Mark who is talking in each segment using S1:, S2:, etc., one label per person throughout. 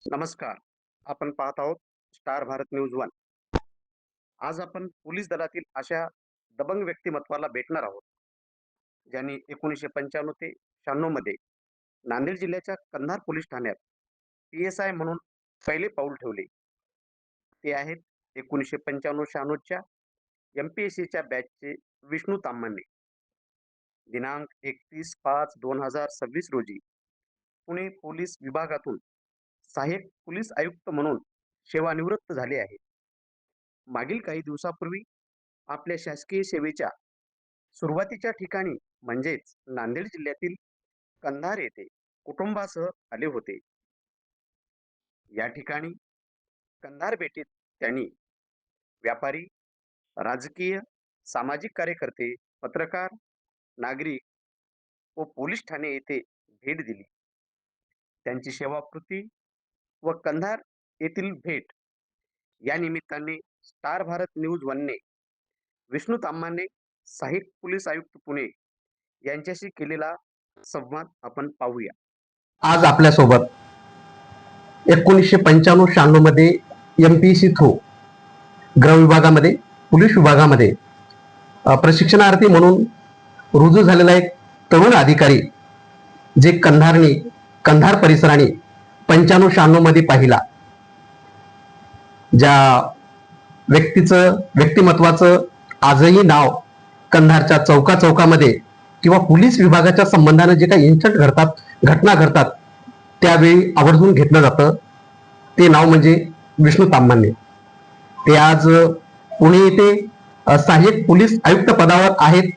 S1: नमस्कार. आपण पाहत आहोत स्टार भारत न्यूज वन. आज आपण पोलीस दलातील अशा दबंग व्यक्तिमत्वाला भेटणार आहोत, ज्यांनी 1995 ते 96 मध्ये नांदेड जिल्ह्याच्या कंधार पोलीस ठाण्यात PSI म्हणून पहिले पाऊल ठेवले. ते आहेत 1995-96 च्या MPSCच्या बॅचचे विष्णू ताम्हाणे. दिनांक 31/5/2026 रोजी पुणे पोलीस विभागातून सहाय्यक पोलीस आयुक्त म्हणून सेवानिवृत्त झाले आहेत. मागील काही दिवसापूर्वी आपल्या शासकीय सेवेच्या सुरुवातीच्या ठिकाणी म्हणजेच नांदेड जिल्ह्यातील कंधार येथे कुटुंबासह आले होते. या ठिकाणी कंधार भेटीत त्यांनी व्यापारी, राजकीय, सामाजिक कार्यकर्ते, पत्रकार, नागरिक व पोलीस ठाणे येथे भेट दिली. त्यांची सेवाकृती व कंधार येथील भेट या निमित्ताने स्टार भारत न्यूज वनने विष्णू ताम्हाणे, सहाय्यक पोलीस आयुक्त पुणे यांच्याशी केलेला संवाद आपण पाहूया.
S2: आज आपल्यासोबत 1995-96 मध्ये MPSC थ्रू गृह विभागामध्ये पोलीस विभागामध्ये प्रशिक्षणार्थी म्हणून रुजू झालेला एक तरुण अधिकारी, जे कंधार परिसराने 95-96 मध्ये पाहिला. ज्या व्यक्तिमत्वाचं आजही नाव कंधारच्या चौकामध्ये किंवा पोलीस विभागाच्या संबंधाने जे काही घटना घडतात त्यावेळी आवर्जून घेतलं जातं, ते नाव म्हणजे विष्णू ताम्हाणे. ते आज पुणे येथे सहाय्यक पोलीस आयुक्त पदावर आहेत.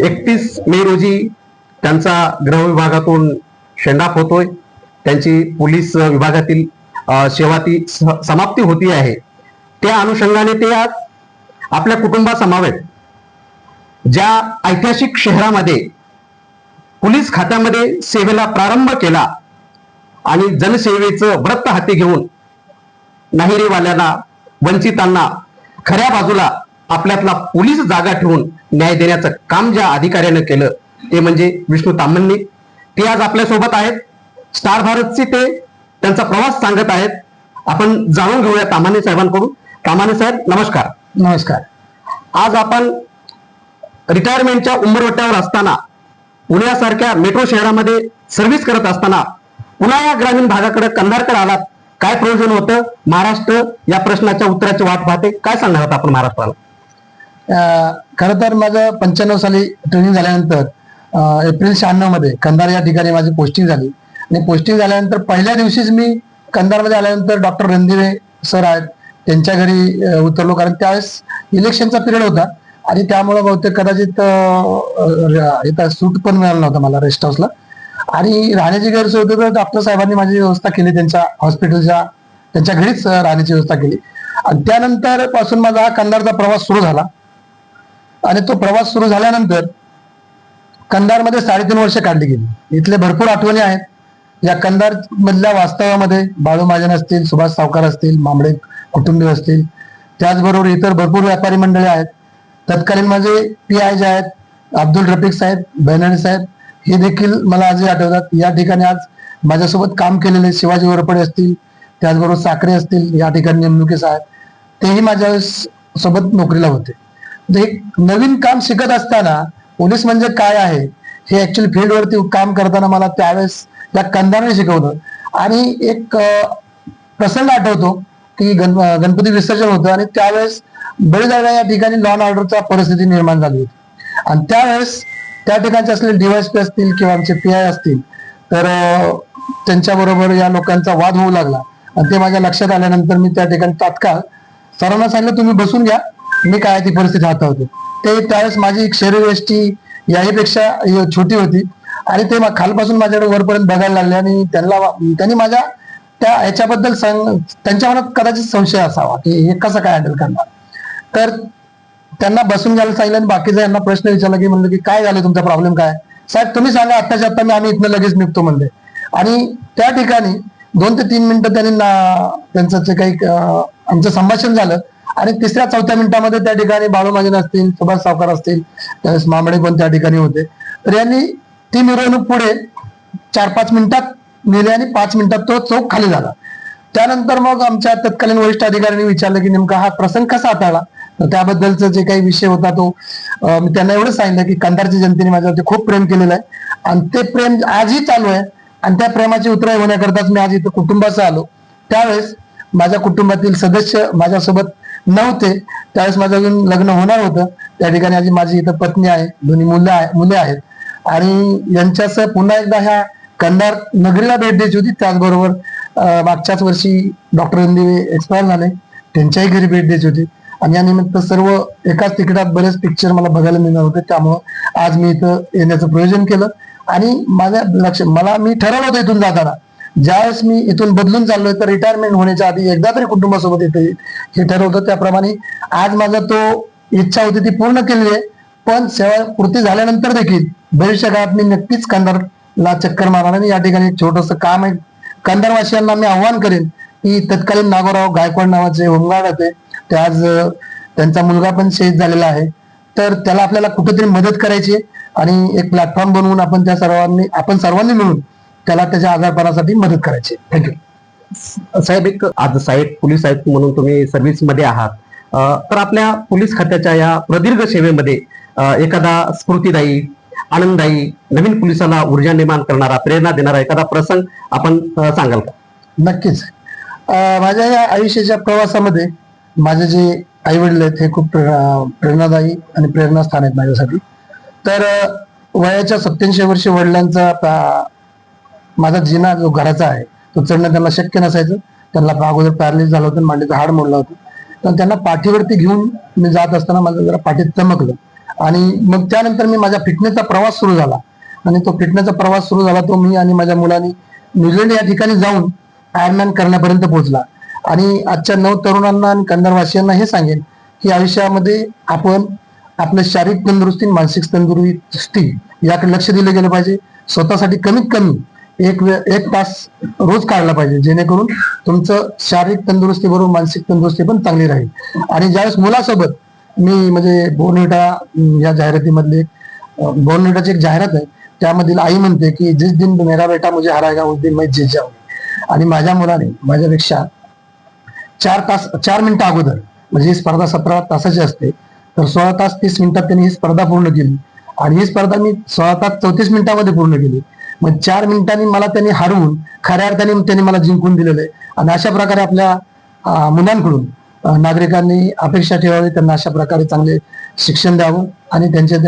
S2: 31 मे रोजी त्यांचा गृह विभागातून शेंडाफ होतोय. त्यांची पोलीस विभागातील सेवा ती समाप्ती होती आहे. त्या अनुषंगाने ते आज आपल्या कुटुंबासमवेत ज्या ऐतिहासिक शहरामध्ये पोलीस खात्यामध्ये सेवेला प्रारंभ केला आणि जनसेवेचं व्रत हाती घेऊन नाहिरेवाल्यांना, वंचितांना खऱ्या बाजूला आपल्यातला पोलीस जागा ठेवून न्याय देण्याचं काम ज्या अधिकाऱ्यानं केलं ते म्हणजे विष्णू ताम्हाणे. ते आज आपल्यासोबत आहेत. स्टार भारतचे ते त्यांचा प्रवास सांगत आहेत. आपण जाणून घेऊया ताम्हाणे साहेबांकडून. ताम्हाणे साहेब, नमस्कार.
S3: नमस्कार.
S2: आज आपण रिटायरमेंटच्या उंबरवट्यावर असताना, पुण्यासारख्या मेट्रो शहरामध्ये सर्व्हिस करत असताना पुन्हा या ग्रामीण भागाकडे, कंधारकडे आलात. काय प्रयोजन होतं? महाराष्ट्र या प्रश्नाच्या उत्तराची वाट पाहते. काय सांगणार आपण महाराष्ट्राला?
S3: खरं तर माझं 95 साली ट्रेनिंग झाल्यानंतर एप्रिल 96 मध्ये कंधार या ठिकाणी माझी पोस्टिंग झाली. आणि पोस्टिंग झाल्यानंतर पहिल्या दिवशीच मी कंधारमध्ये आल्यानंतर डॉक्टर रणदिवे सर आहेत त्यांच्या घरी उतरलो, कारण त्यावेळेस इलेक्शनचा पिरियड होता आणि त्यामुळे बहुतेक कदाचित इथं सूट पण मिळाला नव्हता मला रेस्ट हाऊसला. आणि राहण्याची गैरसोय होती, तर डॉक्टर साहेबांनी माझी व्यवस्था केली. त्यांच्या हॉस्पिटलच्या त्यांच्या घरीच राहण्याची व्यवस्था केली. आणि त्यानंतर पासून माझा हा कंधारचा प्रवास सुरू झाला. आणि तो प्रवास सुरू झाल्यानंतर कंधारमध्ये 3.5 वर्ष काढली गेली. इथले भरपूर आठवणी आहेत. या कंधार मधल्या वास्तवामध्ये बाळू महाजन असतील, सुभाष सावकार असतील, मांबळे कुटुंबीय असतील, त्याचबरोबर इतर भरपूर व्यापारी मंडळी आहेत. तत्कालीन माझे PI जे आहेत अब्दुल रफिक साहेब, बेनणी साहेब, हे देखील मला आजही आठवतात. या ठिकाणी आज माझ्यासोबत काम केलेले शिवाजी वरपडे असतील, त्याचबरोबर साखरे असतील, या ठिकाणी नेमणुकीस आहेत, तेही माझ्या सोबत नोकरीला होते. एक नवीन काम शिकत असताना पोलीस म्हणजे काय आहे हे ऍक्च्युअली फील्डवरती काम करताना मला त्यावेळेस या कंधारने शिकवलं. आणि एक प्रसंग आठवतो की गणपती विसर्जन होतं आणि त्यावेळेस बळीराजा या ठिकाणी लॉ अँड ऑर्डरचा परिस्थिती निर्माण झाली होती. आणि त्यावेळेस त्या ठिकाणचे असलेले DYSP असतील किंवा आमचे PI असतील, तर त्यांच्याबरोबर या लोकांचा वाद होऊ लागला. आणि ते माझ्या लक्षात आल्यानंतर मी त्या ठिकाणी तात्काळ सरांना सांगितलं, तुम्ही बसून घ्या, मी काय ती परिस्थिती हाताळतो. ते त्यावेळेस माझी शरीरयष्टी याहीपेक्षा छोटी होती आणि ते खालपासून माझ्याकडे वरपर्यंत बघायला लागले. आणि त्यांनी माझ्या त्या ह्याच्याबद्दल त्यांच्या मनात कदाचित संशय असावा की हे कसं काय हँडल करणार. तर त्यांना बसून घ्यायला सांगितलं आणि बाकीचा यांना प्रश्न विचारला की म्हणलं की काय झालं, तुमचा प्रॉब्लेम काय? साहेब तुम्ही सांगा, आत्ताच्या आत्ता आम्ही इथनं लगेच निघतो म्हणले. आणि त्या ठिकाणी 2 ते 3 मिनिटं त्यांनी त्यांचं जे काही आमचं संभाषण झालं. आणि 3-4 मिनिटामध्ये त्या ठिकाणी बाळू महाजन असतील, सुभाष सावकार असतील, मांबळे पण त्या ठिकाणी होते. तर यांनी ती मिरवणूक पुढे 4-5 मिनिटात नेले आणि 5 मिनिटात तो चौक खाली झाला. त्यानंतर मग आमच्या तत्कालीन वरिष्ठ अधिकाऱ्यांनी विचारलं की नेमका हा प्रसंग कसा हाताळला. तर त्याबद्दलचा जे काही विषय होता तो मी त्यांना एवढंच सांगितलं की कंधारच्या जनतेने माझ्यावरती खूप प्रेम केलेलं आहे आणि ते प्रेम आजही चालू आहे आणि त्या प्रेमाची उतराई होण्याकरताच मी आज इथं कुटुंबासह आलो. त्यावेळेस माझ्या कुटुंबातील सदस्य माझ्यासोबत नव्हते. त्यावेळेस माझं अजून लग्न होणार होतं. त्या ठिकाणी आज माझी इथं पत्नी आहे, दोन्ही मुले आहेत आणि यांच्यासह पुन्हा एकदा ह्या कंधार नगरीला भेट द्यायची होती. त्याचबरोबर मागच्याच वर्षी डॉक्टर रणदिवे एक्सपायर झाले, त्यांच्याही घरी भेट द्यायची होती आणि या निमित्त सर्व एकाच तिकिटात बरेच पिक्चर मला बघायला मिळणार होते. त्यामुळं आज मी इथं येण्याचं प्रयोजन केलं आणि मी ठरवलं होतं इथून जाताना, ज्यावेळेस मी इथून बदलून चाललोय तर रिटायरमेंट होण्याच्या आधी एकदा तरी कुटुंबासोबत येते हे ठरवतं. त्याप्रमाणे आज माझा तो इच्छा होती ती पूर्ण केली आहे. पण सेवा पूर्ती झाल्यानंतर देखील भविष्यकाळात मी नक्कीच कंधारला चक्कर मारणार आणि या ठिकाणी एक छोटंसं काम आहे. कंधारवासियांना मी आव्हान करेन की तत्कालीन नागोराव गायकवाड नावाचे होमगार्ड होते, ते आज त्यांचा मुलगा पण शहीद झालेला आहे. तर त्याला आपल्याला कुठेतरी मदत करायची आणि एक प्लॅटफॉर्म बनवून आपण सर्वांनी मिळून त्याला त्याच्या आजारपणासाठी मदत करायची. थँक्यू.
S2: साहेब, एक आज साहेब पोलीस आयुक्त म्हणून तुम्ही सर्व्हिस मध्ये आहात, तर आपल्या पोलीस खात्याच्या या प्रदीर्घ सेवेमध्ये एखादा स्फूर्तिदायी, आनंददायी, नवीन पोलिसाला ऊर्जा निर्माण करणारा, प्रेरणा देणारा एखादा प्रसंग आपण सांगाल का?
S3: नक्कीच. माझ्या या आयुष्याच्या प्रवासामध्ये माझे जे आई वडील आहेत हे खूप प्रेरणादायी आणि प्रेरणास्थान आहेत माझ्यासाठी. तर वयाच्या 87 वर्षी वडिलांचा माझा जिना जो घराचा आहे तो चढणं त्यांना शक्य नसायचं. त्यांना अगोदर पॅरालिस झालं होतं, मांडीचं हाड मोडलं होतं. तर त्यांना पाठीवरती घेऊन मी जात असताना माझं जरा पाठीत चमकलं आणि मग त्यानंतर मी माझ्या फिटनेसचा प्रवास सुरू झाला आणि तो फिटनेसचा प्रवास सुरू झाला तो मी आणि माझ्या मुलांनी न्यूझीलंड या ठिकाणी जाऊन आयर्नमॅन करण्यापर्यंत पोहोचला. आणि आजच्या तरुणांना आणि कंधारवासियांना हे सांगेन की आयुष्यामध्ये आपण आपलं शारीरिक तंदुरुस्ती, मानसिक तंदुरुस्ती याकडे लक्ष दिलं गेलं पाहिजे. स्वतःसाठी कमीत कमी एक तास रोज काढला पाहिजे, जेणेकरून तुमचं शारीरिक तंदुरुस्ती बरोबर मानसिक तंदुरुस्ती पण चांगली राहील. आणि ज्यावेळेस मुलासोबत मी म्हणजे बोर्नविटा या जाहिरातीमधले बोर्नविटाची एक जाहिरात आहे, त्यामधील आई म्हणते की जिस दिन मेरा बेटा मुझे हराएगा उस दिन मैं जीत जाऊंगी. आणि माझ्या मुलाने माझ्यापेक्षा 4 मिनिटं अगोदर, म्हणजे ही स्पर्धा 17 तासाची असते, तर 16 तास 30 मिनिटात त्यांनी ही स्पर्धा पूर्ण केली आणि ही स्पर्धा मी 16 तास 34 मिनिटांमध्ये पूर्ण केली. मग 4 मिनिटांनी मला त्यांनी हरवून खऱ्या अर्थाने त्यांनी मला जिंकून दिलेलं आहे. आणि अशा प्रकारे आपल्या मुलांकडून नागरिकांनी अपेक्षा ठेवावी, त्यांना अशा प्रकारे चांगले शिक्षण द्यावं आणि त्यांच्या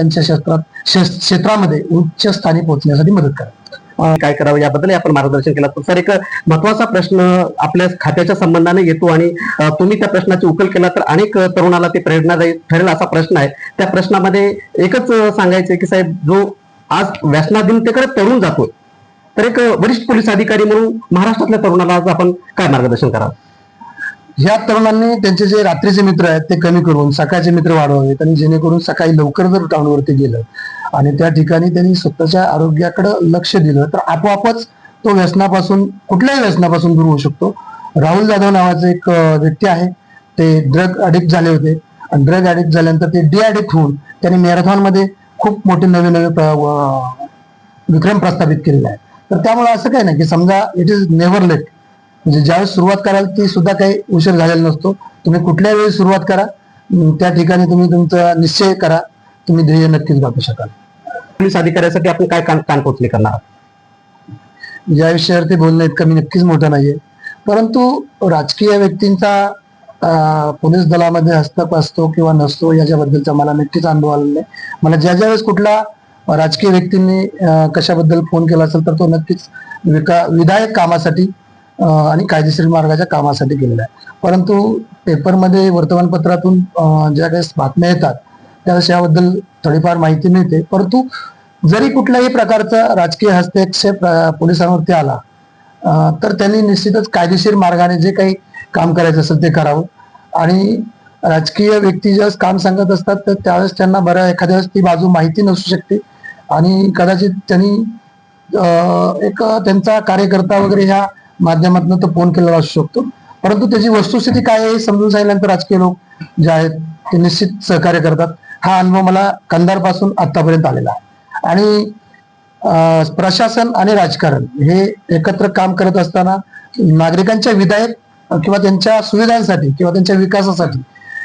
S3: क्षेत्रामध्ये उच्च स्थानी पोहोचण्यासाठी मदत करावी.
S2: काय करावं याबद्दल आपण मार्गदर्शन केलं. सर, एक महत्वाचा प्रश्न आपल्या खात्याच्या संबंधाने येतो आणि तुम्ही त्या प्रश्नाची उकल केला तर अनेक तरुणाला ते प्रेरणादायी ठरेल असा प्रश्न आहे. त्या प्रश्नामध्ये एकच सांगायचंय की साहेब, जो आज व्यसनाधीनतेकडे तरुण जातोय, तर एक वरिष्ठ पोलीस अधिकारी म्हणून महाराष्ट्रातल्या तरुणाला आज आपण काय मार्गदर्शन करावं?
S3: ह्या तरुणांनी त्यांचे जे रात्रीचे मित्र आहेत ते कमी करून सकाळचे मित्र वाढवावेत आणि जेणेकरून सकाळी लवकर जर टाउनवरती गेलं आणि त्या ठिकाणी त्यांनी स्वतःच्या आरोग्याकडे लक्ष दिलं तर आपोआपच तो व्यसनापासून, कुठल्याही व्यसनापासून दूर होऊ शकतो. राहुल जाधव नावाचे एक व्यक्ती आहे, ते ड्रग अडिक्ट झाले होते आणि ड्रग अडिक्ट झाल्यानंतर ते डिअडिक्ट होऊन त्यांनी मॅरेथॉनमध्ये खूप मोठे नवे विक्रम प्रस्थापित केलेले आहे. तर त्यामुळे असं काही नाही की समजा इट इज नेव्हर लेट, म्हणजे ज्यावेळेस सुरुवात कराल ती सुद्धा काही उशीर झालेला नसतो. तुम्ही कुठल्याही वेळी सुरुवात करा, त्या ठिकाणी तुम्ही तुमचा निश्चय करा, तुम्ही ध्येय नक्कीच गाठू शकाल.
S2: पोलीस अधिकाऱ्यासाठी आपण काय कानपोचली करणार?
S3: या विषयावरती बोलणं इतकं मी नक्कीच मोठं नाहीये, परंतु राजकीय व्यक्तींचा पोलीस दलामध्ये हस्तक असतो किंवा नसतो याच्याबद्दलचा मला नक्कीच अनुभव आलेला नाही. मला ज्या वेळेस कुठला राजकीय व्यक्तींनी कशाबद्दल फोन केला असेल तर तो नक्कीच विधायक कामासाठी आणि कायदेशीर मार्गाच्या कामासाठी केलेला आहे. परंतु पेपरमध्ये, वर्तमानपत्रातून ज्या काही बातम्या येतात त्यावेळेस याबद्दल थोडीफार माहिती मिळते. परंतु जरी कुठल्याही प्रकारचा राजकीय हस्तक्षेप पोलिसांवरती आला तर त्यांनी निश्चितच कायदेशीर मार्गाने जे काही काम करायचं असेल ते करावं. आणि राजकीय व्यक्ती ज्यावेळेस काम सांगत असतात तर त्यावेळेस त्यांना एखाद्या वेळेस ती बाजू माहिती नसू शकते आणि कदाचित त्यांनी एक त्यांचा कार्यकर्ता वगैरे ह्या माध्यमातून तो फोन केलेला असू शकतो. परंतु त्याची वस्तुस्थिती काय आहे समजून सांगितल्यानंतर राजकीय लोक जे आहेत ते निश्चित सहकार्य करतात. हा अनुभव मला कंधार पासून आतापर्यंत आलेला आहे. आणि प्रशासन आणि राजकारण हे एकत्र काम करत असताना नागरिकांच्या विधायक किंवा त्यांच्या सुविधांसाठी किंवा त्यांच्या विकासासाठी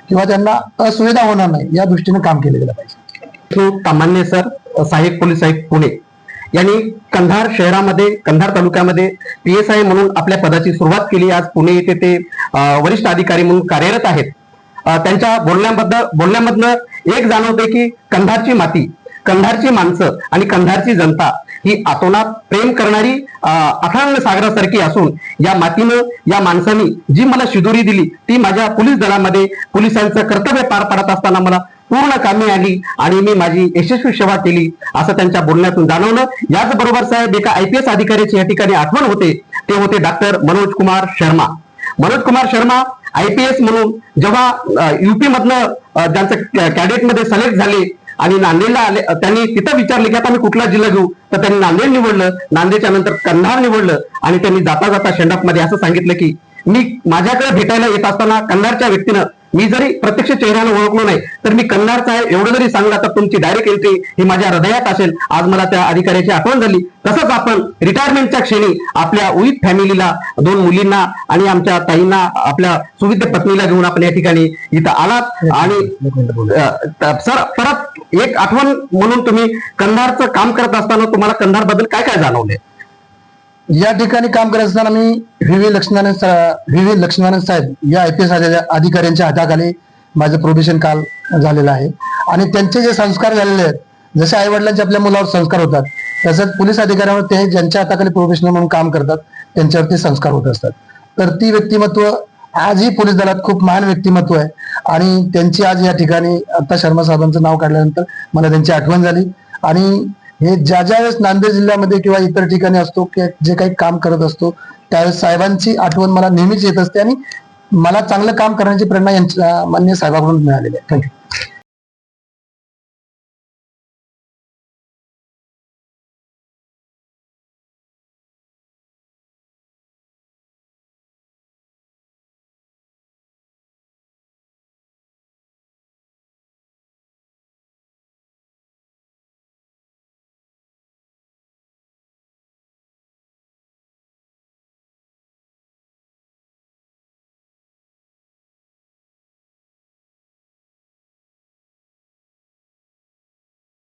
S3: किंवा त्यांना असुविधा होणार नाही या दृष्टीने काम केलं गेलं पाहिजे.
S2: तामान्य सर, सहाय्यक पोलीस आयुक्त पुणे यांनी कंधार शहरामध्ये, कंधार तालुक्यामध्ये PSI म्हणून आपल्या पदाची सुरुवात केली. आज पुणे येथे ते वरिष्ठ अधिकारी म्हणून कार्यरत आहेत. त्यांच्या बोलण्यामधनं एक जाणवते की कंधारची माती, कंधारची माणसं आणि कंधारची जनता ही आतोनात प्रेम करणारी अथांग सागरासारखी असून या मातीनं, या माणसांनी जी मला शिदोरी दिली ती माझ्या पोलीस दलामध्ये पोलिसांचं कर्तव्य पार पाडत असताना मला पूर्ण कामी आली आणि मी माझी यशस्वी सेवा केली असं त्यांच्या बोलण्यातून जाणवलं. याचबरोबर साहेब एका IPS अधिकाऱ्याची या ठिकाणी आठवण होते. ते होते डॉक्टर मनोज कुमार शर्मा. मनोज कुमार शर्मा IPS म्हणून जेव्हा UP मधनं ज्यांचं कॅडेटमध्ये सिलेक्ट झाले आणि नांदेडला आले, त्यांनी तिथं विचारले की आता मी कुठला जिल्हा घेऊ, तर त्यांनी नांदेड निवडलं. नांदेडच्या नंतर कंधार निवडलं आणि त्यांनी जाता जाता शेंडाप मध्ये असं सांगितलं की मी माझ्याकडे भेटायला येत असताना कंधारच्या व्यक्तीनं, मी जरी प्रत्यक्ष चेहऱ्यानं ओळखलो नाही तर मी कंधारचा आहे एवढं जरी सांगला तर तुमची डायरेक्ट एंट्री ही माझ्या हृदयात असेल. आज मला त्या अधिकाऱ्याची आठवण झाली. तसंच आपण रिटायरमेंटच्या क्षणी आपल्या विथ फॅमिलीला, 2 मुलींना आणि आमच्या ताईंना, आपल्या सुविध पत्नीला घेऊन आपण या ठिकाणी इथं आलात. आणि सर, परत एक आठवण म्हणून तुम्ही कंधारचं काम करत असताना तुम्हाला कंधार बद्दल काय काय जाणवले?
S3: या ठिकाणी काम करत असताना मी व्ही लक्ष्मणन साहेब या IPS अधिकाऱ्यांच्या हाताखाली माझं प्रोबेशन काल झालेलं आहे आणि त्यांचे जे संस्कार झालेले आहेत, जसे आई वडिलांचे आपल्या मुलावर संस्कार होतात तसंच पोलीस अधिकाऱ्यांवर ते ज्यांच्या हाताखाली प्रोबेशनर म्हणून काम करतात त्यांच्यावरती संस्कार होत असतात. तर ती व्यक्तिमत्व आजही पोलीस दलात खूप महान व्यक्तिमत्व आहे आणि त्यांची आज या ठिकाणी आता शर्मा साहेबांचं नाव काढल्यानंतर मला त्यांची आठवण झाली. आणि हे ज्या वेळेस नांदेड जिल्ह्यामध्ये किंवा इतर ठिकाणी असतो की जे काही काम करत असतो त्यावेळेस साहेबांची आठवण मला नेहमीच येत असते आणि मला चांगलं काम करण्याची प्रेरणा यांच्या माननीय साहेबांकडून मिळालेली आहे. थँक्यू.